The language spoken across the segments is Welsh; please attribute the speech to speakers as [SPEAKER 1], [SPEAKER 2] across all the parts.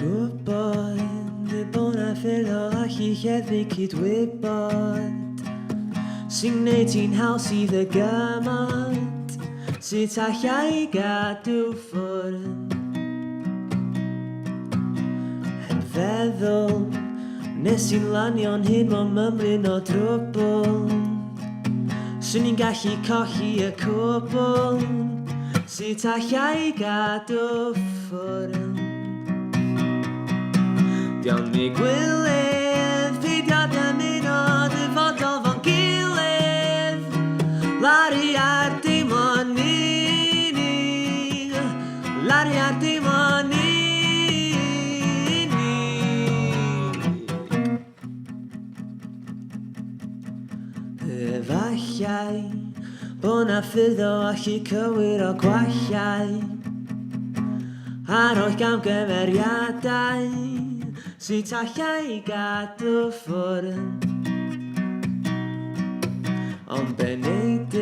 [SPEAKER 1] gwybod y bod na ffyrdd o allu lleddfu cydwybod sy'n gwneud ti'n haws i ddygymod sut allai gadw ffwrdd yn feddwl nes i'n lanio'n hyn mo'n mymryn o drwbl swn i'n gallu colli y cwbl sut allai gadw ffwrdd Diolch mi gwylydd, peidio dymuno dyfodol fo'n gilydd Lari ar dim o'n unig Lari ar dim o'n unig Efallai bod na ffyrdd o allu cywir o gwallau a rhoi gamgymeriadau sut allai gadw ffwrdd Ond beneid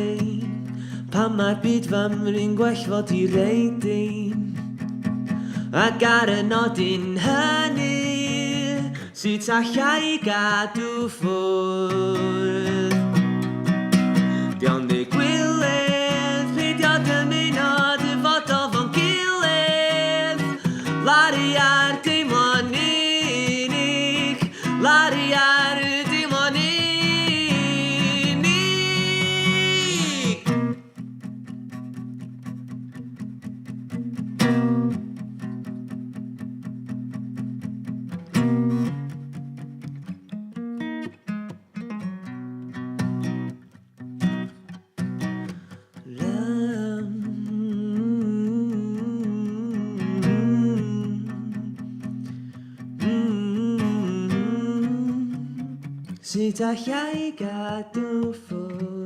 [SPEAKER 1] pan mae'r byd fymryn gwell fod i reid ac ar y nodyn hynny sut allai gadw ffwrdd Diolch mi gwylydd, peidio dymuno dyfodol fo'n gilydd Lari ar dim o'n unig Lari ar dim o'n unig Sut allai gadw ffwrdd